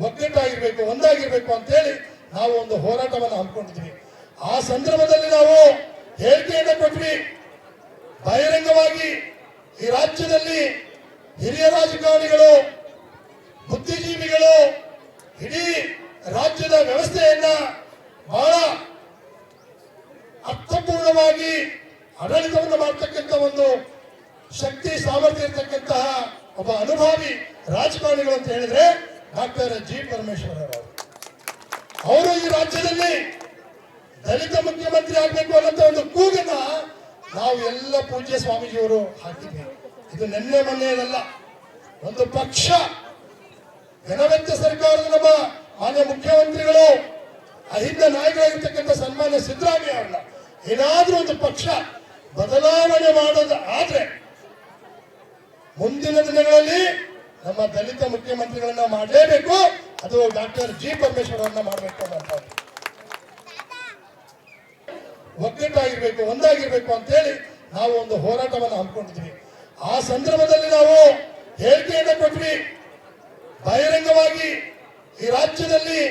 ಒಗ್ಗಟ್ಟಾಗಿರ್ಬೇಕು, ಒಂದಾಗಿರ್ಬೇಕು ಅಂತೇಳಿ ನಾವು ಒಂದು ಹೋರಾಟವನ್ನು ಹಮ್ಮಿಕೊಂಡಿದ್ವಿ. ಆ ಸಂದರ್ಭದಲ್ಲಿ ನಾವು ಹೇಳಿಕೆಯನ್ನು ಕೊಟ್ವಿ. ಬಹಿರಂಗವಾಗಿ ಈ ರಾಜ್ಯದಲ್ಲಿ ಹಿರಿಯ ರಾಜಕಾರಣಿಗಳು, ಬುದ್ಧಿಜೀವಿಗಳು ಇಡೀ ರಾಜ್ಯದ ವ್ಯವಸ್ಥೆಯನ್ನ ಬಹಳ ಅರ್ಥಪೂರ್ಣವಾಗಿ ಆಡಳಿತವನ್ನು ಮಾಡತಕ್ಕಂಥ ಒಂದು ಶಕ್ತಿ ಸಾಮರ್ಥ್ಯ ಇರತಕ್ಕಂತಹ ಒಬ್ಬ ಅನುಭವಿ ರಾಜಕಾರಣಿಗಳು ಅಂತ ಹೇಳಿದ್ರೆ ಡಾಕ್ಟರ್ ಜಿ ಪರಮೇಶ್ವರ್ ಅವರು ಈ ರಾಜ್ಯದಲ್ಲಿ ದಲಿತ ಮುಖ್ಯಮಂತ್ರಿ ಆಗ್ಬೇಕು ಅನ್ನೋ ಒಂದು ಕೂಗನ್ನ ನಾವು ಎಲ್ಲ ಪೂಜ್ಯ ಸ್ವಾಮೀಜಿಯವರು ಹಾಕಿದ್ವಿ. ಇದು ನಿನ್ನೆ ಮೊನ್ನೆಯಲ್ಲ. ಒಂದು ಪಕ್ಷ ಘನವೆತ್ತ ಸರ್ಕಾರದ ನಮ್ಮ ಮಾನ್ಯ ಮುಖ್ಯಮಂತ್ರಿಗಳು, ಅಹಿಂದ ನಾಯಕರಾಗಿರ್ತಕ್ಕಂಥ ಸನ್ಮಾನ್ಯ ಸಿದ್ದರಾಮಯ್ಯ ಅವರನ್ನ ಏನಾದ್ರೂ ಒಂದು ಪಕ್ಷ ಬದಲಾವಣೆ ಮಾಡೋದು ಆದ್ರೆ ಮುಂದಿನ ದಿನಗಳಲ್ಲಿ ನಮ್ಮ ದಲಿತ ಮುಖ್ಯಮಂತ್ರಿಗಳನ್ನ ಮಾಡಲೇಬೇಕು. ಅದು ಡಾಕ್ಟರ್ ಜಿ ಪರಮೇಶ್ವರ್ ಅವರನ್ನ ಮಾಡಬೇಕು ಅಂತ ಒಗ್ಗಟ್ಟಾಗಿರ್ಬೇಕು, ಒಂದಾಗಿರ್ಬೇಕು ಅಂತೇಳಿ ನಾವು ಒಂದು ಹೋರಾಟವನ್ನು ಹಮ್ಮಿಕೊಂಡಿದ್ವಿ. ಆ ಸಂದರ್ಭದಲ್ಲಿ ನಾವು ಹೇಳಿಕೆಯನ್ನು ಕೊಟ್ವಿ. ಬಹಿರಂಗವಾಗಿ ಈ ರಾಜ್ಯದಲ್ಲಿ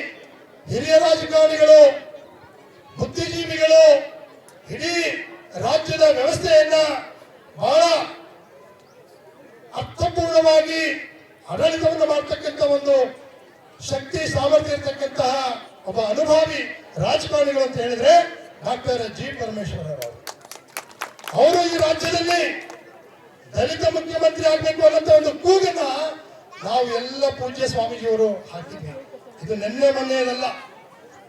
ಹಿರಿಯ ರಾಜಕಾರಣಿಗಳು, ಬುದ್ಧಿಜೀವಿಗಳು ಇಡೀ ರಾಜ್ಯದ ವ್ಯವಸ್ಥೆಯನ್ನ ಬಹಳ ಅರ್ಥಪೂರ್ಣವಾಗಿ ಆಡಳಿತವನ್ನು ಮಾಡತಕ್ಕಂಥ ಒಂದು ಶಕ್ತಿ ಸಾಮರ್ಥ್ಯ ಇರತಕ್ಕಂತಹ ಒಬ್ಬ ಅನುಭವಿ ರಾಜಕಾರಣಿಗಳು ಅಂತ ಹೇಳಿದ್ರೆ ಡಾಕ್ಟರ್ ಜಿ ಪರಮೇಶ್ವರ್ ಅವರು ಈ ರಾಜ್ಯದಲ್ಲಿ ದಲಿತ ಮುಖ್ಯಮಂತ್ರಿ ಆಗ್ಬೇಕು ಅನ್ನೋ ಒಂದು ಕೂಗನ್ನ ನಾವು ಎಲ್ಲ ಪೂಜ್ಯ ಸ್ವಾಮೀಜಿಯವರು ಹಾಕಿದ್ವಿ. ಇದು ನಿನ್ನೆ ಮೊನ್ನೆಯಲ್ಲ.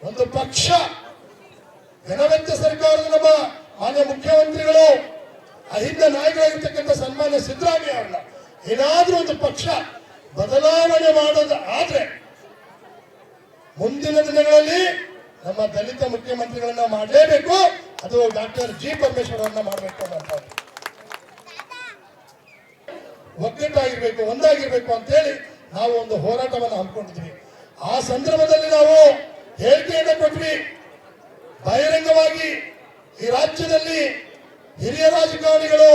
ಒಂದು ಪಕ್ಷ ಘನವೆತ್ತ ಸರ್ಕಾರದ ನಮ್ಮ ಮಾನ್ಯ ಮುಖ್ಯಮಂತ್ರಿಗಳು, ಅಹಿಂದ ನಾಯಕರಾಗಿರ್ತಕ್ಕಂಥ ಸನ್ಮಾನ್ಯ ಸಿದ್ದರಾಮಯ್ಯ ಅವರನ್ನ ಏನಾದ್ರೂ ಒಂದು ಪಕ್ಷ ಬದಲಾವಣೆ ಮಾಡೋದು ಆದ್ರೆ ಮುಂದಿನ ದಿನಗಳಲ್ಲಿ ನಮ್ಮ ದಲಿತ ಮುಖ್ಯಮಂತ್ರಿಗಳನ್ನ ಮಾಡಲೇಬೇಕು. ಅದು ಡಾಕ್ಟರ್ ಜಿ ಪರಮೇಶ್ವರ್ ಅವರನ್ನ ಮಾಡಬೇಕು ಅಂತ ಒಗ್ಗಟ್ಟಾಗಿರ್ಬೇಕು, ಒಂದಾಗಿರ್ಬೇಕು ಅಂತೇಳಿ ನಾವು ಒಂದು ಹೋರಾಟವನ್ನು ಹಮ್ಮಿಕೊಂಡಿದ್ವಿ. ಆ ಸಂದರ್ಭದಲ್ಲಿ ನಾವು ಹೇಳಿಕೆಯನ್ನು ಕೊಟ್ವಿ. ಬಹಿರಂಗವಾಗಿ ಈ ರಾಜ್ಯದಲ್ಲಿ ಹಿರಿಯ ರಾಜಕಾರಣಿಗಳು,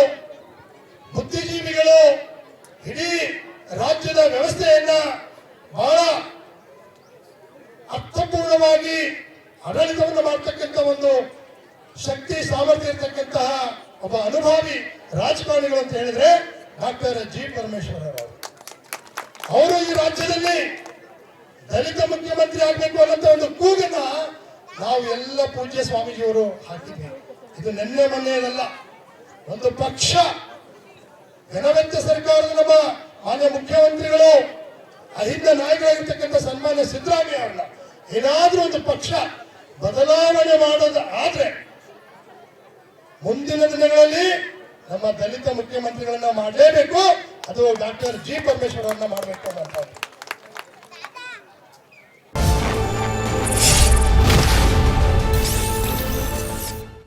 ಬುದ್ಧಿಜೀವಿಗಳು ಇಡೀ ರಾಜ್ಯದ ವ್ಯವಸ್ಥೆಯನ್ನ ಬಹಳ ಅರ್ಥಪೂರ್ಣವಾಗಿ ಆಡಳಿತವನ್ನು ಮಾಡತಕ್ಕಂಥ ಒಂದು ಶಕ್ತಿ ಸಾಮರ್ಥ್ಯ ಇರತಕ್ಕಂತಹ ಒಬ್ಬ ಅನುಭವಿ ರಾಜಕಾರಣಿಗಳು ಅಂತ ಹೇಳಿದ್ರೆ ಡಾಕ್ಟರ್ ಜಿ ಪರಮೇಶ್ವರ್ ಅವರು ಈ ರಾಜ್ಯದಲ್ಲಿ ದಲಿತ ಮುಖ್ಯಮಂತ್ರಿ ಆಗ್ಬೇಕು ಅನ್ನೋ ಒಂದು ಕೂಗನ್ನ ನಾವು ಎಲ್ಲ ಪೂಜ್ಯ ಸ್ವಾಮೀಜಿಯವರು ಹಾಕಿದ್ವಿ. ಇದು ನಿನ್ನೆ ಮೊನ್ನೆಯಲ್ಲ. ಒಂದು ಪಕ್ಷ ಘನವೆತ್ತ ಸರ್ಕಾರದ ನಮ್ಮ ಮಾನ್ಯ ಮುಖ್ಯಮಂತ್ರಿಗಳು, ಅಹಿಂದ ನಾಯಕರಾಗಿರ್ತಕ್ಕಂಥ ಸನ್ಮಾನ್ಯ ಸಿದ್ದರಾಮಯ್ಯ ಅವರನ್ನ ಏನಾದ್ರೂ ಒಂದು ಪಕ್ಷ ಬದಲಾವಣೆ ಮಾಡೋದು ಆದ್ರೆ ಮುಂದಿನ ದಿನಗಳಲ್ಲಿ ನಮ್ಮ ದಲಿತ ಮುಖ್ಯಮಂತ್ರಿಗಳನ್ನ ಮಾಡಲೇಬೇಕು. ಅದು ಡಾಕ್ಟರ್ ಜಿ ಪರಮೇಶ್ವರ್ ಅವರನ್ನ ಮಾಡಬೇಕು ಅಂತ